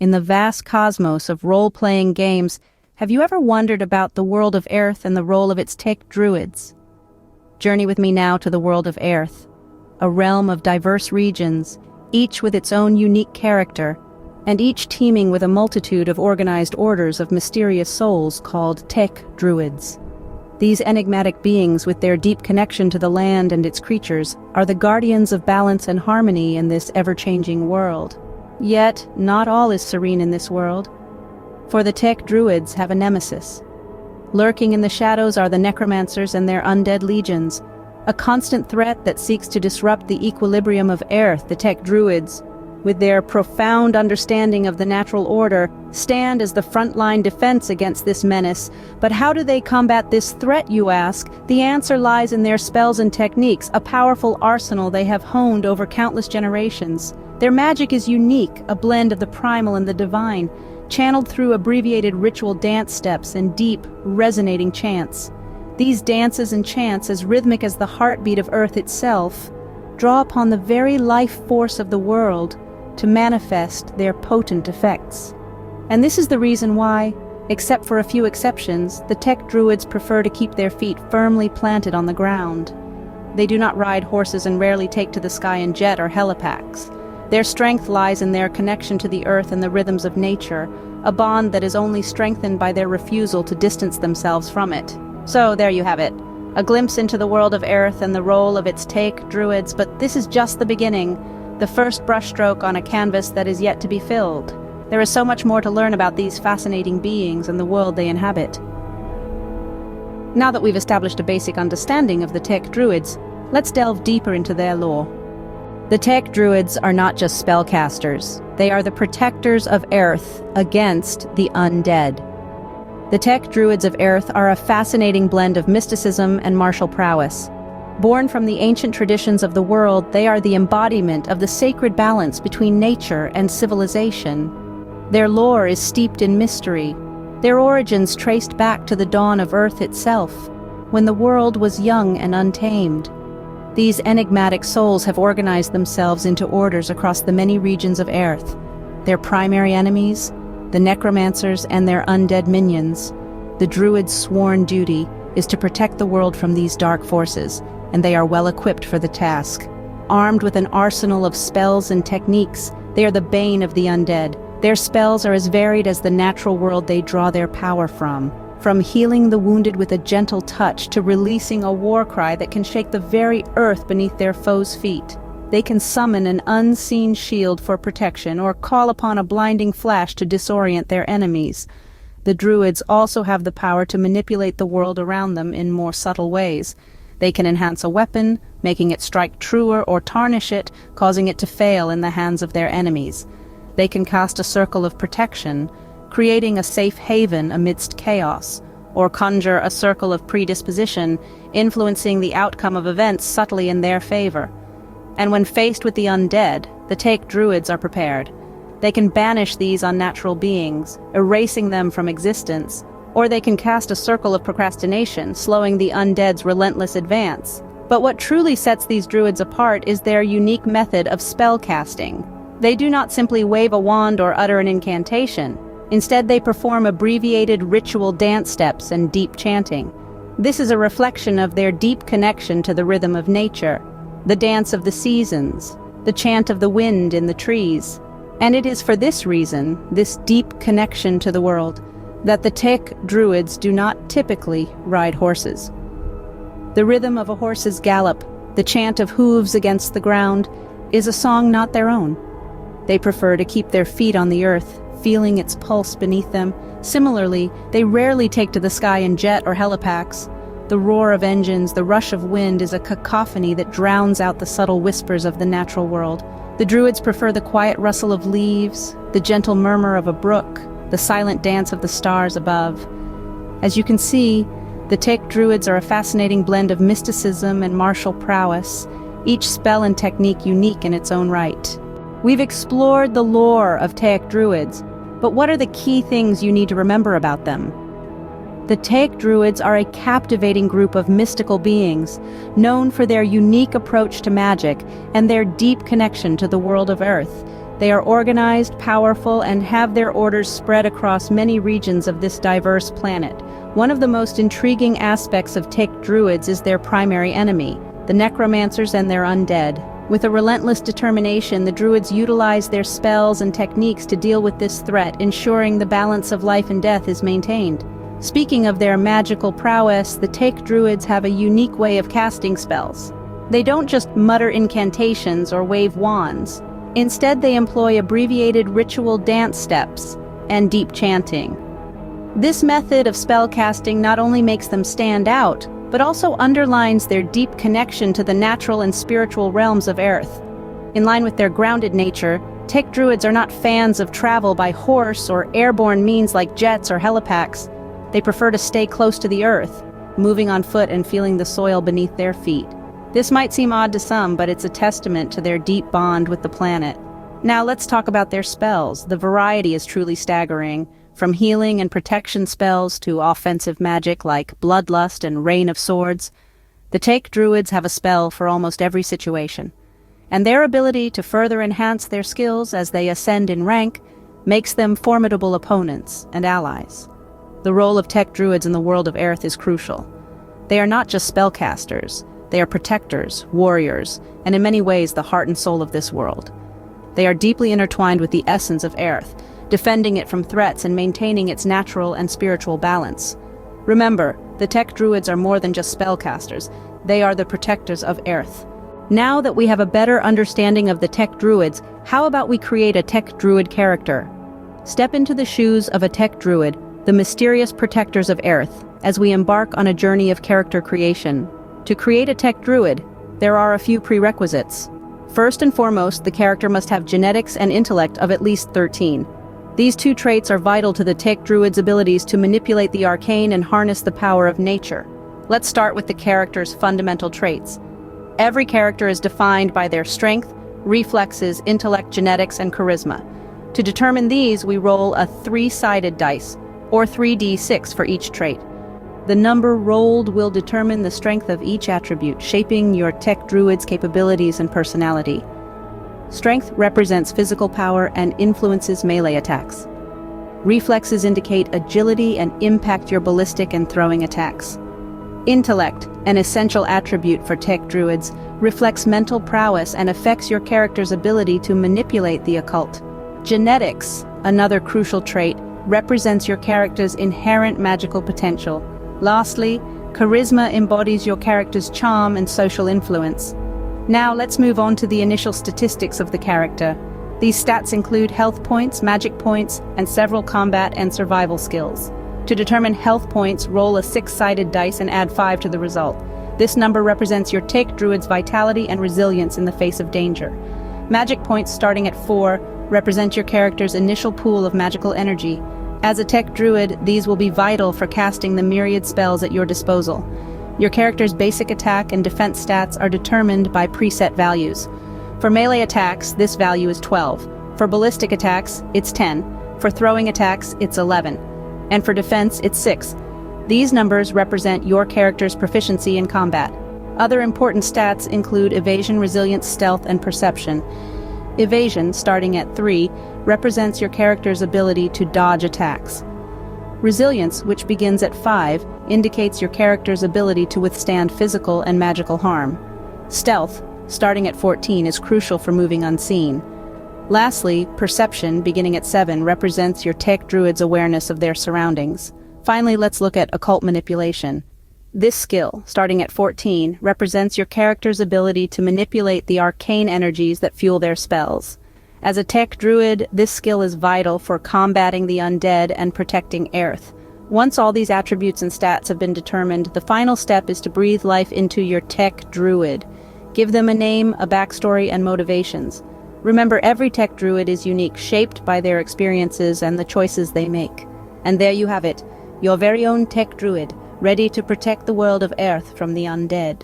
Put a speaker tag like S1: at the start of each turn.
S1: In the vast cosmos of role-playing games, have you ever wondered about the world of Aerth and the role of its tech druids? Journey with me now to the world of Aerth, a realm of diverse regions, each with its own unique character, and each teeming with a multitude of organized orders of mysterious souls called tech druids. These enigmatic beings, with their deep connection to the land and its creatures, are the guardians of balance and harmony in this ever-changing world. Yet, not all is serene in this world, for the tech druids have a nemesis. Lurking in the shadows are the necromancers and their undead legions, a constant threat that seeks to disrupt the equilibrium of Aerth. The tech druids, with their profound understanding of the natural order, stand as the frontline defense against this menace. But how do they combat this threat, you ask? The answer lies in their spells and techniques, a powerful arsenal they have honed over countless generations. Their magic is unique, a blend of the primal and the divine, channeled through abbreviated ritual dance steps and deep, resonating chants. These dances and chants, as rhythmic as the heartbeat of Earth itself, draw upon the very life force of the world to manifest their potent effects. And this is the reason why, except for a few exceptions, the tech druids prefer to keep their feet firmly planted on the ground. They do not ride horses and rarely take to the sky in jet or helipax. Their strength lies in their connection to the earth and the rhythms of nature, a bond that is only strengthened by their refusal to distance themselves from it. So there you have it, a glimpse into the world of Aerth and the role of its tech druids, but this is just the beginning, the first brushstroke on a canvas that is yet to be filled. There is so much more to learn about these fascinating beings and the world they inhabit. Now that we've established a basic understanding of the tech druids, let's delve deeper into their lore. The tech druids are not just spellcasters, they are the protectors of Aerth against the undead. The tech druids of Aerth are a fascinating blend of mysticism and martial prowess. Born from the ancient traditions of the world, they are the embodiment of the sacred balance between nature and civilization. Their lore is steeped in mystery, their origins traced back to the dawn of Earth itself, when the world was young and untamed. These enigmatic souls have organized themselves into orders across the many regions of Aerth. Their primary enemies, the necromancers and their undead minions. The druids' sworn duty is to protect the world from these dark forces, and they are well equipped for the task. Armed with an arsenal of spells and techniques, they are the bane of the undead. Their spells are as varied as the natural world they draw their power from healing the wounded with a gentle touch to releasing a war cry that can shake the very earth beneath their foes' feet. They can summon an unseen shield for protection or call upon a blinding flash to disorient their enemies. The druids also have the power to manipulate the world around them in more subtle ways. They can enhance a weapon, making it strike truer, or tarnish it, causing it to fail in the hands of their enemies. They can cast a circle of protection, creating a safe haven amidst chaos, or conjure a circle of predisposition, influencing the outcome of events subtly in their favor. And when faced with the undead, the tech druids are prepared. They can banish these unnatural beings, erasing them from existence, or they can cast a circle of procrastination, slowing the undead's relentless advance. But what truly sets these druids apart is their unique method of spell casting. They do not simply wave a wand or utter an incantation. Instead, they perform abbreviated ritual dance steps and deep chanting. This is a reflection of their deep connection to the rhythm of nature, the dance of the seasons, the chant of the wind in the trees. And it is for this reason, this deep connection to the world, that the tech druids do not typically ride horses. The rhythm of a horse's gallop, the chant of hooves against the ground, is a song not their own. They prefer to keep their feet on the earth, feeling its pulse beneath them. Similarly, they rarely take to the sky in jet or helipax. The roar of engines, the rush of wind is a cacophony that drowns out the subtle whispers of the natural world. The druids prefer the quiet rustle of leaves, the gentle murmur of a brook, the silent dance of the stars above. As you can see, the tech druids are a fascinating blend of mysticism and martial prowess, each spell and technique unique in its own right. We've explored the lore of tech druids, but what are the key things you need to remember about them? The tech druids are a captivating group of mystical beings, known for their unique approach to magic and their deep connection to the world of Earth. They are organized, powerful, and have their orders spread across many regions of this diverse planet. One of the most intriguing aspects of tech druids is their primary enemy, the necromancers and their undead. With a relentless determination, the druids utilize their spells and techniques to deal with this threat, ensuring the balance of life and death is maintained. Speaking of their magical prowess, the tech druids have a unique way of casting spells. They don't just mutter incantations or wave wands. Instead, they employ abbreviated ritual dance steps and deep chanting. This method of spell casting not only makes them stand out, but also underlines their deep connection to the natural and spiritual realms of Earth. In line with their grounded nature, tech druids are not fans of travel by horse or airborne means like jets or helipads. They prefer to stay close to the Earth, moving on foot and feeling the soil beneath their feet. This might seem odd to some, but it's a testament to their deep bond with the planet. Now let's talk about their spells. The variety is truly staggering. From healing and protection spells to offensive magic like Bloodlust and Rain of Swords, the tech druids have a spell for almost every situation. And their ability to further enhance their skills as they ascend in rank makes them formidable opponents and allies. The role of tech druids in the world of Earth is crucial. They are not just spellcasters, they are protectors, warriors, and in many ways the heart and soul of this world. They are deeply intertwined with the essence of Earth, defending it from threats and maintaining its natural and spiritual balance. Remember, the tech druids are more than just spellcasters, they are the protectors of Earth. Now that we have a better understanding of the tech druids, how about we create a tech druid character? Step into the shoes of a tech druid, the mysterious protectors of Earth, as we embark on a journey of character creation. To create a tech druid, there are a few prerequisites. First and foremost, the character must have genetics and intellect of at least 13. These two traits are vital to the tech druid's abilities to manipulate the arcane and harness the power of nature. Let's start with the character's fundamental traits. Every character is defined by their strength, reflexes, intellect, genetics, and charisma. To determine these, we roll a 3-sided dice, or 3d6 for each trait. The number rolled will determine the strength of each attribute, shaping your tech druid's capabilities and personality. Strength represents physical power and influences melee attacks. Reflexes indicate agility and impact your ballistic and throwing attacks. Intellect, an essential attribute for tech druids, reflects mental prowess and affects your character's ability to manipulate the occult. Genetics, another crucial trait, represents your character's inherent magical potential. Lastly, charisma embodies your character's charm and social influence. Now let's move on to the initial statistics of the character. These stats include health points, magic points, and several combat and survival skills. To determine health points, roll a 6-sided dice and add 5 to the result. This number represents your tech druid's vitality and resilience in the face of danger. Magic points starting at 4 represent your character's initial pool of magical energy. As a tech druid, these will be vital for casting the myriad spells at your disposal. Your character's basic attack and defense stats are determined by preset values. For melee attacks, this value is 12. For ballistic attacks, it's 10. For throwing attacks, it's 11. And for defense, it's 6. These numbers represent your character's proficiency in combat. Other important stats include evasion, resilience, stealth, and perception. Evasion, starting at 3, represents your character's ability to dodge attacks. Resilience, which begins at 5, indicates your character's ability to withstand physical and magical harm. Stealth, starting at 14, is crucial for moving unseen. Lastly, Perception, beginning at 7, represents your tech druid's awareness of their surroundings. Finally, let's look at Occult Manipulation. This skill, starting at 14, represents your character's ability to manipulate the arcane energies that fuel their spells. As a tech druid, this skill is vital for combating the undead and protecting Earth. Once all these attributes and stats have been determined, the final step is to breathe life into your tech druid. Give them a name, a backstory, and motivations. Remember, every tech druid is unique, shaped by their experiences and the choices they make. And there you have it, your very own tech druid, ready to protect the world of Earth from the undead.